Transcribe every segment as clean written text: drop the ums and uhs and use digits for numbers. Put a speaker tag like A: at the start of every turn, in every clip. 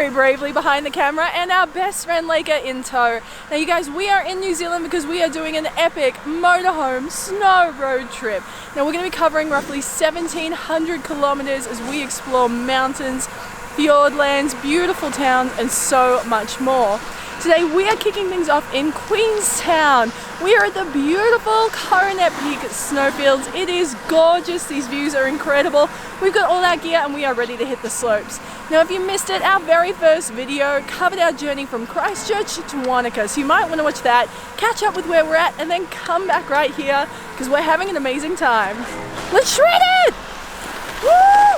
A: very bravely behind the camera, and our best friend Laker in tow. Now you guys, we are in New Zealand because we are doing an epic motorhome snow road trip. Now we're going to be covering roughly 1,700 kilometers as we explore mountains, Fiordlands, beautiful towns, and so much more. Today we are kicking things off in Queenstown. We are at the beautiful Coronet Peak snowfields. It is gorgeous, these views are incredible. We've got all our gear and we are ready to hit the slopes. Now if you missed it, our very first video covered our journey from Christchurch to Wanaka, so you might want to watch that, catch up with where we're at, and then come back right here because we're having an amazing time. Let's shred it! Woo!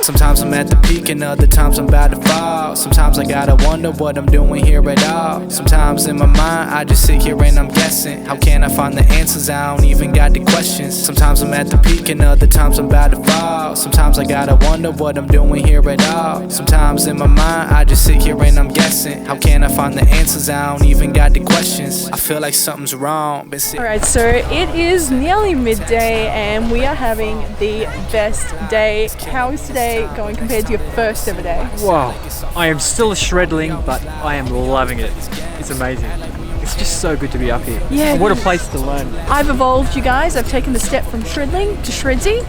B: Sometimes I'm at the peak and other times I'm about to fall. Sometimes I gotta wonder what I'm doing here at all. Sometimes in my mind I just sit here and I'm guessing. How can I find the answers? I don't even got the questions. Sometimes I'm at the peak and other times I'm about to fall. Sometimes I gotta wonder what I'm doing here at all. Sometimes in my mind I just sit here and I'm guessing. How can I find the answers? I don't even got the questions. I feel like something's wrong.
A: Alright, so it is nearly midday and we are having the best day. How is today going compared to your first ever day?
C: Wow, I am still shreddling, but I am loving it. It's amazing. It's just so good to be up here. Yeah. And what a place to learn.
A: I've evolved, you guys. I've taken the step from shreddling to shredzy.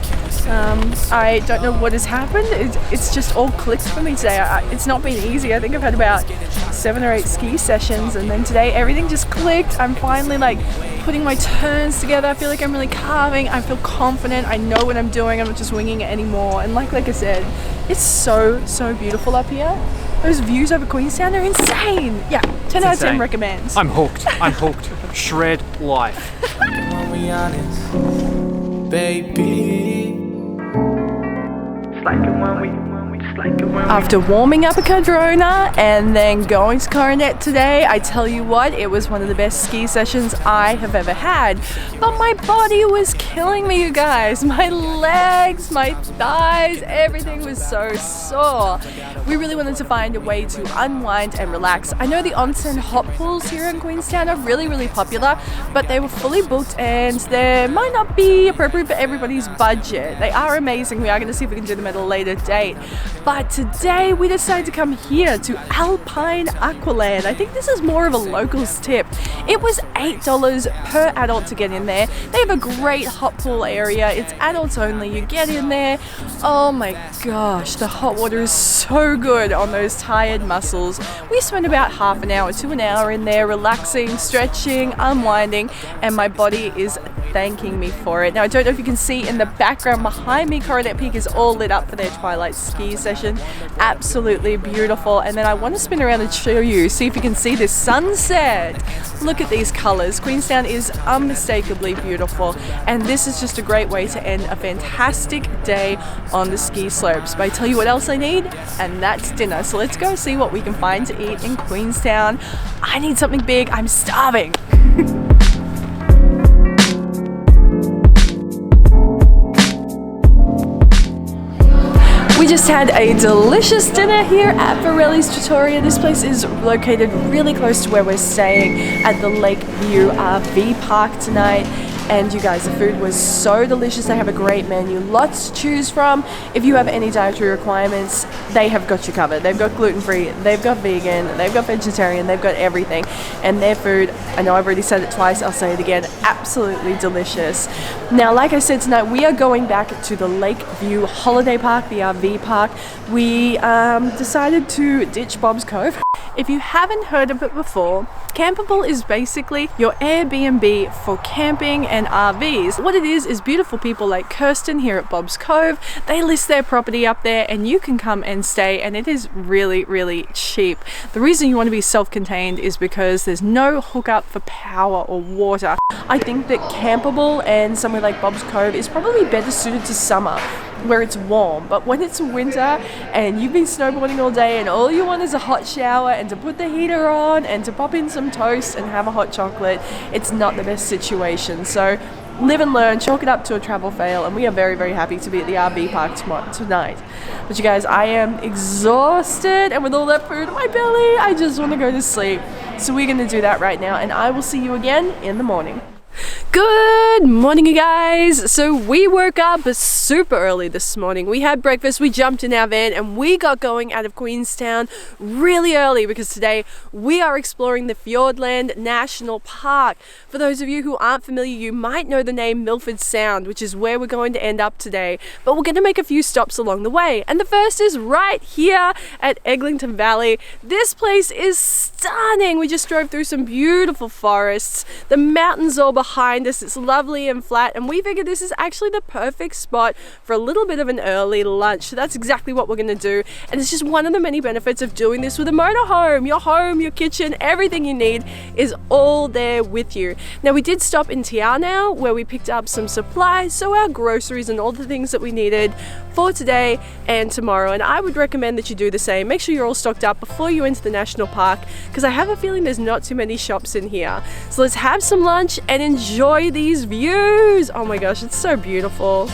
A: I don't know what has happened. It's just all clicked for me today. It's not been easy. I think I've had about 7 or 8 ski sessions, and then today everything just clicked. I'm finally like putting my turns together. I feel like I'm really carving. I feel confident. I know what I'm doing. I'm not just winging it anymore. And like I said, it's so beautiful up here. Those views over Queenstown are insane. Yeah, 10 out of 10 recommends.
C: I'm hooked. I'm hooked. Shred life.
B: Baby.
A: After warming up a Coronet and then going to Coronet today, I tell you what, it was one of the best ski sessions I have ever had. But my body was killing me, you guys. My legs, my thighs, everything was so sore. We really wanted to find a way to unwind and relax. I know the onsen hot pools here in Queenstown are really popular, but they were fully booked and they might not be appropriate for everybody's budget. They are amazing. We are going to see if we can do them at a later date. But today we decided to come here to Alpine Aqualand. I think this is more of a locals tip. It was $8 per adult to get in there. They have a great hot pool area. It's adults only. You get in there. Oh my gosh, the hot water is so good on those tired muscles. We spent about half an hour to an hour in there relaxing, stretching, unwinding, and my body is thanking me for it. Now I don't know if you can see in the background behind me, Coronet Peak is all lit up for their twilight ski session. Absolutely beautiful. And then I want to spin around and show you, see if you can see this sunset. Look at these colors. Queenstown is unmistakably beautiful, and this is just a great way to end a fantastic day on the ski slopes. But I tell you what else I need, and that's dinner. So let's go see what we can find to eat in Queenstown. I need something big. I'm starving. We just had a delicious dinner here at Borelli's Trattoria. This place is located really close to where we're staying at the Lakeview RV Park tonight. And you guys, the food was so delicious. They have a great menu, lots to choose from. If you have any dietary requirements, they have got you covered. They've got gluten-free, they've got vegan, they've got vegetarian, they've got everything. And their food, I know I've already said it twice, I'll say it again, absolutely delicious. Now, like I said, tonight we are going back to the Lakeview Holiday Park, the RV park. We decided to ditch Bob's Cove. If you haven't heard of it before, Campable is basically your Airbnb for camping and RVs. What it is beautiful people like Kirsten here at Bob's Cove. They list their property up there and you can come and stay, and it is really cheap. The reason you want to be self-contained is because there's no hookup for power or water. I think that Campable and somewhere like Bob's Cove is probably better suited to summer, where it's warm. But when it's winter and you've been snowboarding all day and all you want is a hot shower and to put the heater on and to pop in some toast and have a hot chocolate, it's not the best situation. So live and learn, chalk it up to a travel fail, and we are very happy to be at the RV park tonight. But you guys, I am exhausted, and with all that food in my belly, I just want to go to sleep. So we're going to do that right now, and I will see you again in the morning. Good morning, you guys. So we woke up super early this morning. We had breakfast, we jumped in our van, and we got going out of Queenstown really early because today we are exploring the Fiordland National Park. For those of you who aren't familiar, you might know the name Milford Sound, which is where we're going to end up today. But we're going to make a few stops along the way. And the first is right here at Eglinton Valley. This place is stunning. We just drove through some beautiful forests. The mountains all behind us. It's lovely and flat, and we figured this is actually the perfect spot for a little bit of an early lunch. So that's exactly what we're going to do, and it's just one of the many benefits of doing this with a motorhome. Your home, your kitchen, everything you need is all there with you. Now, we did stop in Tiana where we picked up some supplies, so our groceries and all the things that we needed for today and tomorrow, and I would recommend that you do the same. Make sure you're all stocked up before you enter the national park, because I have a feeling there's not too many shops in here. So let's have some lunch and enjoy these views. Oh my gosh, it's so beautiful.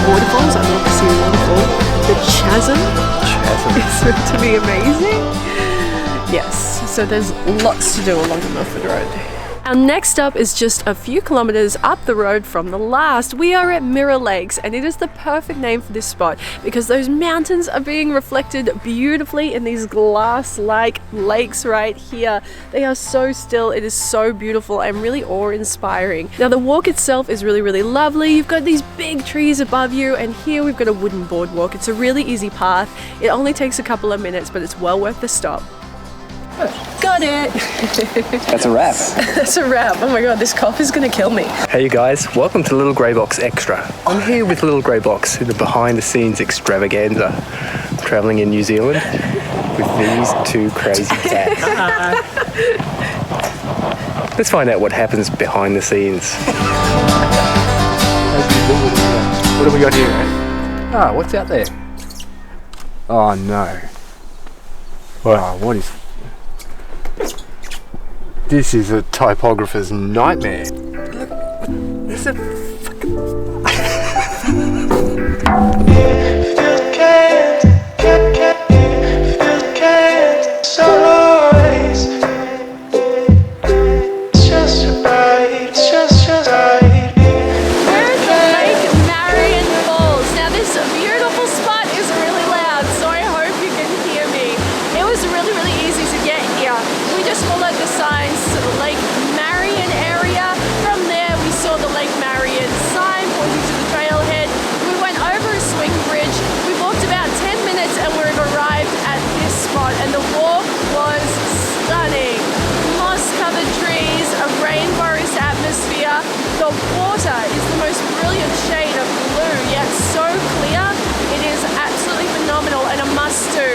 A: Waterfalls. I'd love to see a waterfall. The Chasm. It's meant to be amazing. Yes, so there's lots to do along the Milford Road. Our next up is just a few kilometers up the road from the last. We are at Mirror Lakes, and it is the perfect name for this spot because those mountains are being reflected beautifully in these glass-like lakes right here. They are so still, it is so beautiful and really awe-inspiring. Now, the walk itself is really, really lovely. You've got these big trees above you, and here we've got a wooden boardwalk. It's a really easy path. It only takes a couple of minutes, but it's well worth the stop. Got it!
D: That's a wrap.
A: That's a wrap. Oh my god, this cough is gonna kill me.
D: Hey you guys, welcome to Little Grey Box Extra. I'm here with Little Grey Box in the behind the scenes extravaganza. I'm travelling in New Zealand with these two crazy cats. Let's find out what happens behind the scenes. What have we got here? Ah, what's out there? Oh no. Wow, what is... This is a typographer's nightmare. Look, there's a fucking...
A: The water is the most brilliant shade of blue, yet so clear. It is absolutely phenomenal and a must-do.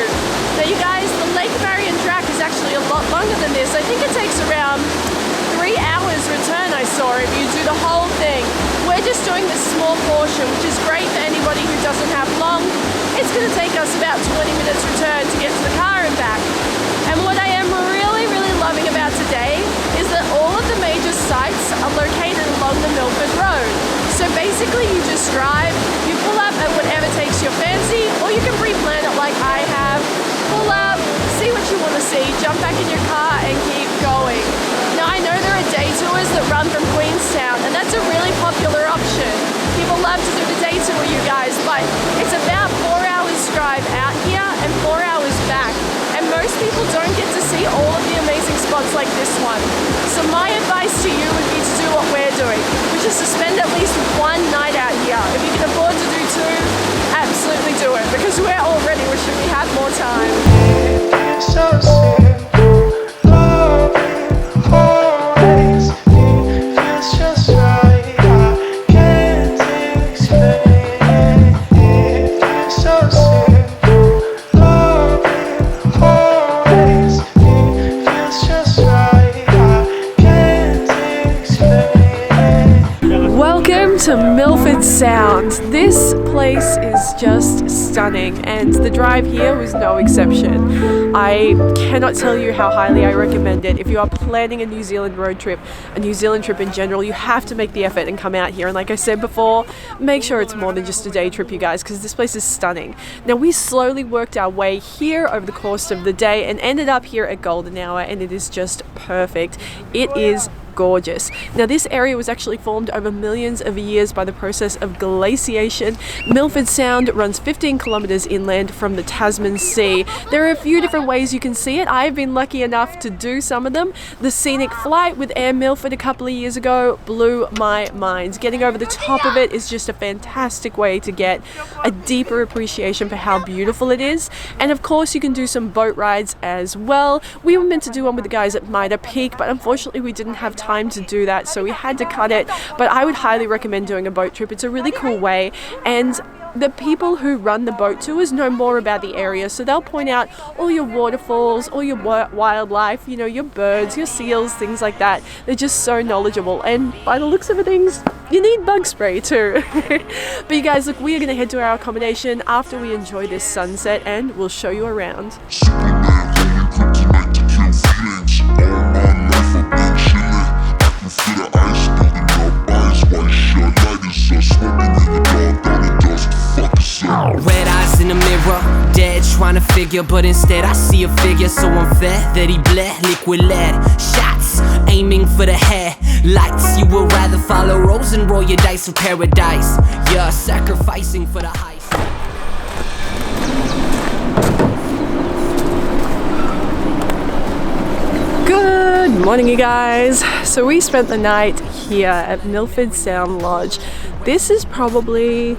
A: Now, you guys, the Lake Marion track is actually a lot longer than this. I think it takes around 3 hours return, I saw, if you do the whole thing. We're just doing this small portion, which is great for anybody who doesn't have long. It's going to take us about 20 minutes return to get to the car and back. And what I am really, really loving about today is that all of the major sites are located along the Milford Road. So basically you just drive, you pull up at whatever takes your fancy, or you can pre-plan it like I have. Pull up, see what you want to see, jump back in your car and keep going. Now, I know there are day tours that run from Queenstown, and that's a really popular option. People love to do the day tour, you guys, but it's about 4 hours drive out here and 4 hours back. And most people don't get to see all of the amazing spots like this one. So my advice to more time.
E: So simple, loving always. It feels just right. I can't explain. It feels so simple, loving always. It feels just right. I can't explain.
A: Welcome to Milford Sound. This place is just stunning, and the drive here was no exception. I cannot tell you how highly I recommend it. If you are planning a New Zealand road trip, a New Zealand trip in general, you have to make the effort and come out here. And like I said before, make sure it's more than just a day trip, you guys, because this place is stunning. Now, we slowly worked our way here over the course of the day and ended up here at golden hour, and it is just perfect. It is gorgeous. Now, this area was actually formed over millions of years by the process of glaciation. Milford Sound runs 15 kilometers inland from the Tasman Sea. There are a few different ways you can see it. I've been lucky enough to do some of them. The Scenic flight with Air Milford a couple of years ago blew my mind. Getting over the top of it is just a fantastic way to get a deeper appreciation for how beautiful it is. And of course, you can do some boat rides as well. We were meant to do one with the guys at Coronet Peak, but unfortunately we didn't have time to do that, so we had to cut it. But I would highly recommend doing a boat trip. It's a really cool way, and the people who run the boat tours know more about the area, so they'll point out all your waterfalls, all your wildlife, you know, your birds, your seals, things like that. They're just so knowledgeable, and by the looks of things, you need bug spray too. But you guys, look, we are going to head to our accommodation after we enjoy this sunset, and we'll show you around.
F: Red eyes in the mirror, dead trying to figure, but instead I see a figure so unfair that he bled liquid lead. Shots aiming for the head, lights. You would rather follow Rose and roll your dice of paradise. You're sacrificing for the heist.
A: Good morning, you guys. So we spent the night here at Milford Sound Lodge. This is probably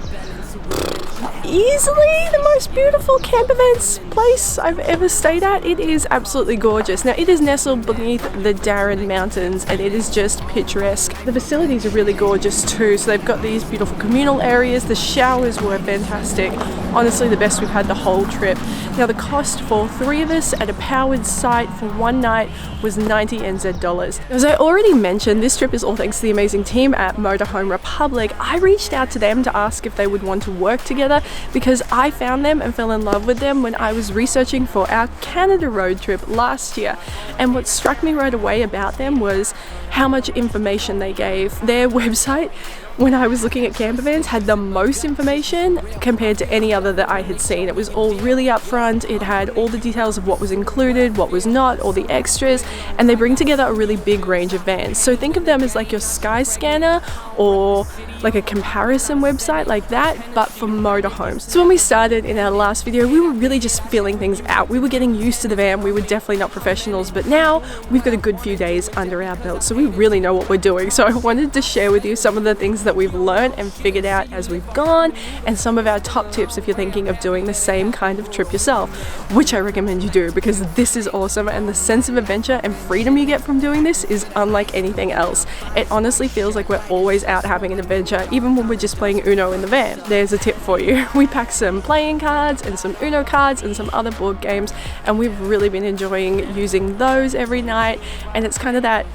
A: easily the most beautiful campervan place I've ever stayed at. It is absolutely gorgeous. Now, it is nestled beneath the Darren Mountains, and it is just picturesque. The facilities are really gorgeous too. So they've got these beautiful communal areas. The showers were fantastic. Honestly, the best we've had the whole trip. Now, the cost for 3 of us at a powered site for one night was 90 NZ dollars. As I already mentioned, this trip is all thanks to the amazing team at Motorhome Republic. I reached out to them to ask if they would want to work together, because I found them and fell in love with them when I was researching for our Canada road trip last year. And what struck me right away about them was how much information they gave. Their website, when I was looking at campervans, had the most information compared to any other that I had seen. It was all really upfront. It had all the details of what was included, what was not, all the extras, and they bring together a really big range of vans. So think of them as like your Skyscanner or like a comparison website like that, but for motorhomes. So when we started in our last video, we were really just feeling things out. We were getting used to the van. We were definitely not professionals, but now we've got a good few days under our belt, so we really know what we're doing. So I wanted to share with you some of the things that we've learned and figured out as we've gone, and some of our top tips if you're thinking of doing the same kind of trip yourself, which I recommend you do, because this is awesome, and the sense of adventure and freedom you get from doing this is unlike anything else. It honestly feels like we're always out having an adventure, even when we're just playing Uno in the van. There's a tip for you. We packed some playing cards and some Uno cards and some other board games, and we've really been enjoying using those every night, and it's kind of that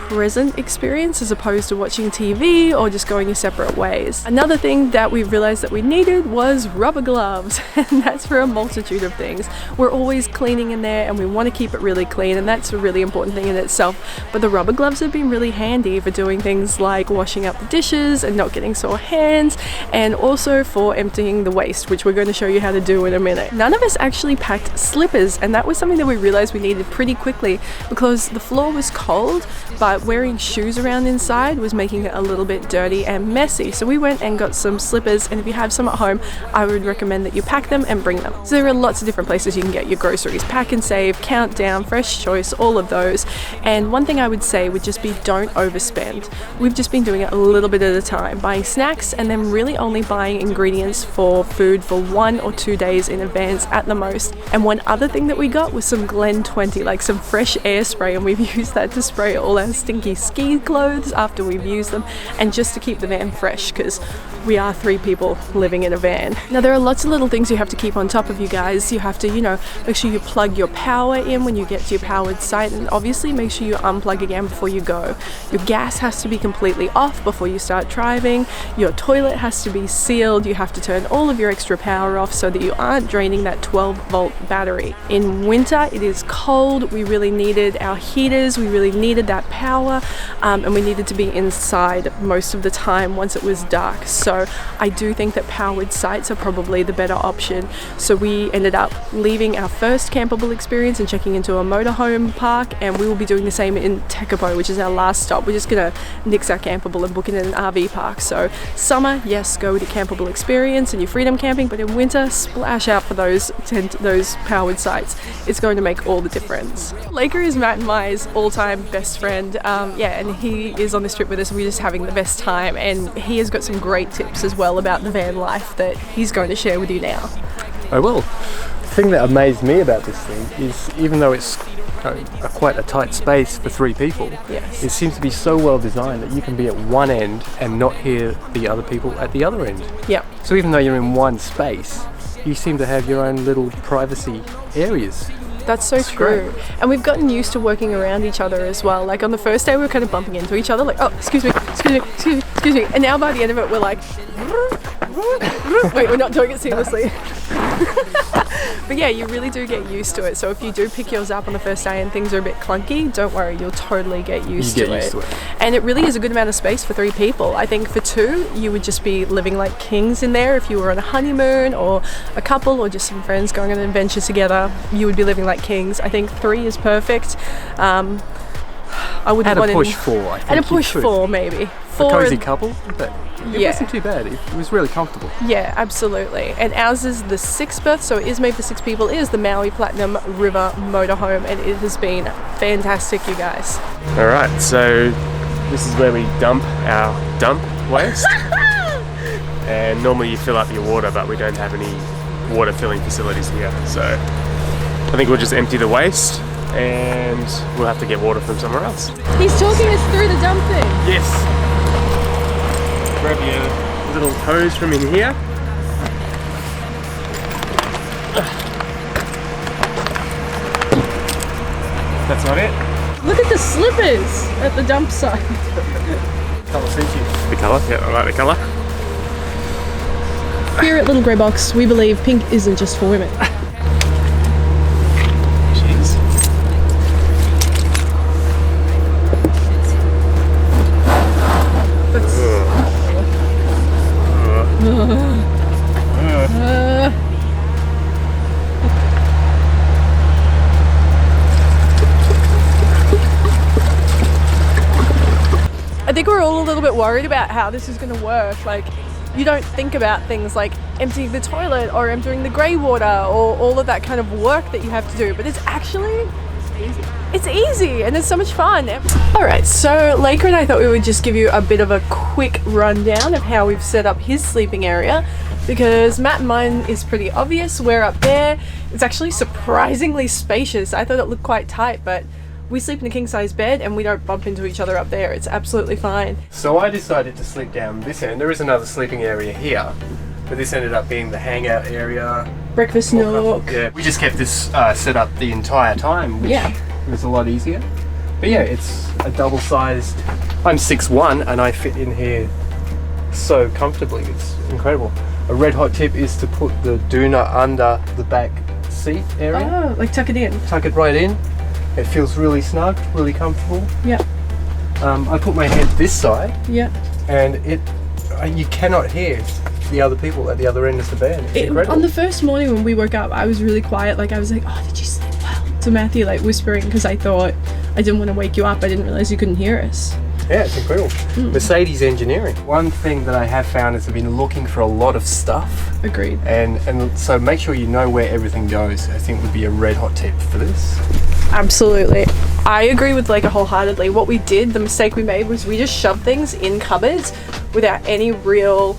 A: present experience as opposed to watching TV or just going your separate ways. Another thing that we realized that we needed was rubber gloves, and that's for a multitude of things. We're always cleaning in there and we want to keep it really clean, and that's a really important thing in itself, but the rubber gloves have been really handy for doing things like washing up the dishes and not getting sore hands, and also for emptying the waste, which we're going to show you how to do in a minute. None of us actually packed slippers, and that was something that we realized we needed pretty quickly because the floor was cold, but but wearing shoes around inside was making it a little bit dirty and messy. So we went and got some slippers, and if you have some at home, I would recommend that you pack them and bring them. So there are lots of different places you can get your groceries. Pack and Save, Countdown, Fresh Choice, all of those. And one thing I would say would just be don't overspend. We've just been doing it a little bit at a time, buying snacks and then really only buying ingredients for food for 1 or 2 days in advance at the most. And one other thing that we got was some Glen 20, like some fresh air spray, and we've used that to spray all our stinky ski clothes after we've used them, and just to keep the van fresh, because we are 3 people living in a van. Now there are lots of little things you have to keep on top of, you guys. You have to, you know, make sure you plug your power in when you get to your powered site, and obviously make sure you unplug again before you go. Your gas has to be completely off before you start driving. Your toilet has to be sealed. You have to turn all of your extra power off so that you aren't draining that 12-volt battery. In winter, it is cold. We really needed our heaters. We really needed that power, and we needed to be inside most of the time once it was dark. So I do think that powered sites are probably the better option. So we ended up leaving our first campable experience and checking into a motorhome park, and we will be doing the same in Tekapo, which is our last stop. We're just gonna nix our campable and book it in an RV park. So summer, yes, go to campable experience and your freedom camping, but in winter, splash out for those powered sites. It's going to make all the difference. Laker is Matt and my all-time best friend. Yeah, and he is on this trip with us. We're just having the best time, and he has got some great tips as well about the van life that he's going to share with you now.
D: I will. The thing that amazed me about this thing is, even though it's quite a tight space for 3 people,
A: yes,
D: it seems to be so well designed that you can be at one end and not hear the other people at the other end.
A: Yep.
D: So even though you're in one space, you seem to have your own little privacy areas.
A: That's so true.
D: Great.
A: And we've gotten used to working around each other as well. Like on the first day we were kind of bumping into each other, like, oh, excuse me. And now by the end of it we're like, wait, we're not doing it seamlessly. But yeah, you really do get used to it. So if you do pick yours up on the first day and things are a bit clunky, don't worry, you'll totally get used to it. And it really is a good amount of space for 3 people. I think for 2, you would just be living like kings in there. If you were on a honeymoon or a couple or just some friends going on an adventure together, you would be living like kings. I think 3 is perfect. I wouldn't want
D: push 4, I think.
A: And a push 4 maybe. 4
D: a cozy couple, but it wasn't too bad. It was really comfortable.
A: Yeah, absolutely. And ours is the 6th berth, so it is made for 6 people. It is the Maui Platinum River Motorhome, and it has been fantastic, you guys.
G: All right, so this is where we dump our dump waste. And normally you fill up your water, but we don't have any water filling facilities here. So I think we'll just empty the waste and we'll have to get water from somewhere else.
A: He's talking us through the dump thing.
G: Yes. Grab your little hose from in here. That's not it.
A: Look at the slippers at the dump site.
G: Colour suits you. The colour? Yeah, I like the colour.
A: Here at Little Grey Box, we believe pink isn't just for women.
G: Cheers.
A: I think we're all a little bit worried about how this is going to work. Like, you don't think about things like emptying the toilet or emptying the grey water or all of that kind of work that you have to do, but it's actually it's easy and it's so much fun. Alright, so Laker and I thought we would just give you a bit of a quick rundown of how we've set up his sleeping area, because Matt and mine is pretty obvious. We're up there. It's actually surprisingly spacious. I thought it looked quite tight, but we sleep in a king-size bed and we don't bump into each other up there. It's absolutely fine.
D: So I decided to sleep down this end. There is another sleeping area here, but this ended up being the hangout area.
A: Breakfast nook.
D: Yeah, we just kept this set up the entire time, which was a lot easier. But yeah, it's a double-sized. I'm 6'1" and I fit in here so comfortably. It's incredible. A red hot tip is to put the doona under the back seat area.
A: Oh, like tuck it in.
D: Tuck it right in. It feels really snug, really comfortable.
A: Yeah.
D: I put my head this side.
A: Yeah.
D: And you cannot hear the other people at the other end of the bed. It's incredible.
A: On the first morning when we woke up, I was really quiet. Like, I was like, oh, did you sleep well? To Matthew, like whispering, because I thought I didn't want to wake you up. I didn't realize you couldn't hear us.
D: Yeah, it's incredible. Mercedes engineering. One thing that I have found is I've been looking for a lot of stuff.
A: Agreed.
D: And so make sure you know where everything goes, I think would be a red hot tip for this.
A: Absolutely. I agree with Leica wholeheartedly. What we did, the mistake we made, was we just shoved things in cupboards without any real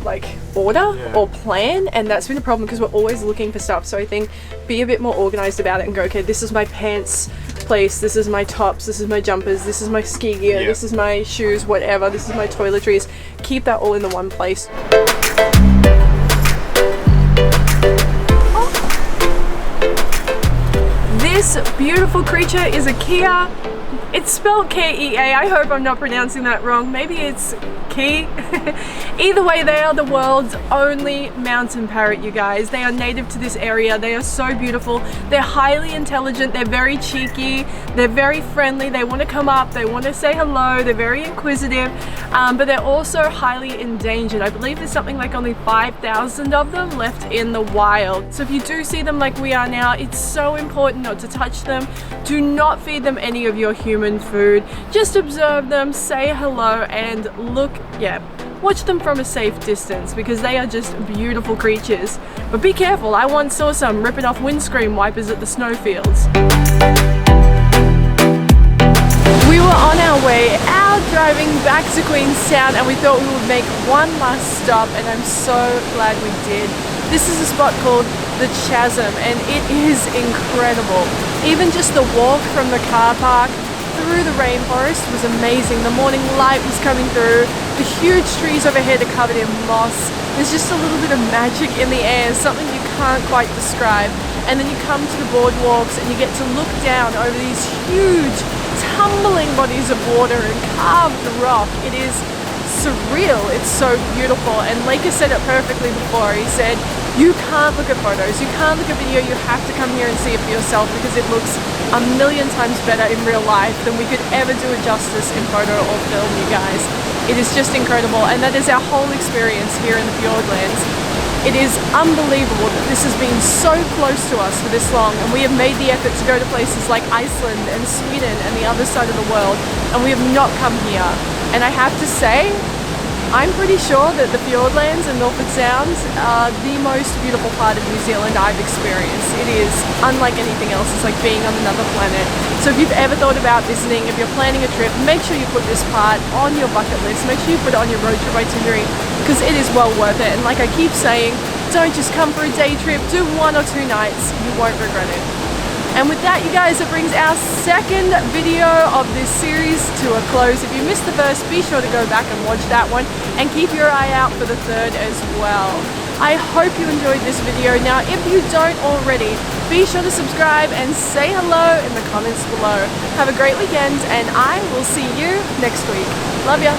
A: like order or plan, and that's been a problem because we're always looking for stuff. So I think be a bit more organized about it and go, okay, this is my pants place, this is my tops, this is my jumpers, this is my ski gear, this is my shoes, whatever, this is my toiletries. Keep that all in the one place. This beautiful creature is a Kia. It's spelled K-E-A. I hope I'm not pronouncing that wrong. Maybe it's Key. Either way, they are the world's only mountain parrot, you guys. They are native to this area. They are so beautiful. They're highly intelligent. They're very cheeky. They're very friendly. They want to come up. They want to say hello. They're very inquisitive. But they're also highly endangered. I believe there's something like only 5,000 of them left in the wild. So if you do see them like we are now, it's so important not to touch them. Do not feed them any of your human food. Just observe them, say hello, and look, watch them from a safe distance because they are just beautiful creatures. But be careful, I once saw some ripping off windscreen wipers at the snowfields. We were on our way out driving back to Queenstown, and we thought we would make one last stop, and I'm so glad we did. This is a spot called the Chasm, and it is incredible. Even just the walk from the car park through the rainforest was amazing. The morning light was coming through. The huge trees overhead are covered in moss. There's just a little bit of magic in the air, something you can't quite describe. And then you come to the boardwalks and you get to look down over these huge tumbling bodies of water and carved rock. It is surreal. It's so beautiful. And Leica said it perfectly before. He said, you can't look at photos, you can't look at video, you have to come here and see it for yourself because it looks a million times better in real life than we could ever do it justice in photo or film, you guys. It is just incredible, and that is our whole experience here in the Fiordlands. It is unbelievable that this has been so close to us for this long, and we have made the effort to go to places like Iceland and Sweden and the other side of the world, and we have not come here. And I have to say, I'm pretty sure that the Fiordlands and Milford Sound are the most beautiful part of New Zealand I've experienced. It is unlike anything else. It's like being on another planet. So if you've ever thought about visiting, if you're planning a trip, make sure you put this part on your bucket list. Make sure you put it on your road trip itinerary because it is well worth it. And like I keep saying, don't just come for a day trip. Do 1 or 2 nights. You won't regret it. And with that, you guys, it brings our second video of this series to a close. If you missed the first, be sure to go back and watch that one and keep your eye out for the third as well. I hope you enjoyed this video. Now, if you don't already, be sure to subscribe and say hello in the comments below. Have a great weekend, and I will see you next week. Love ya.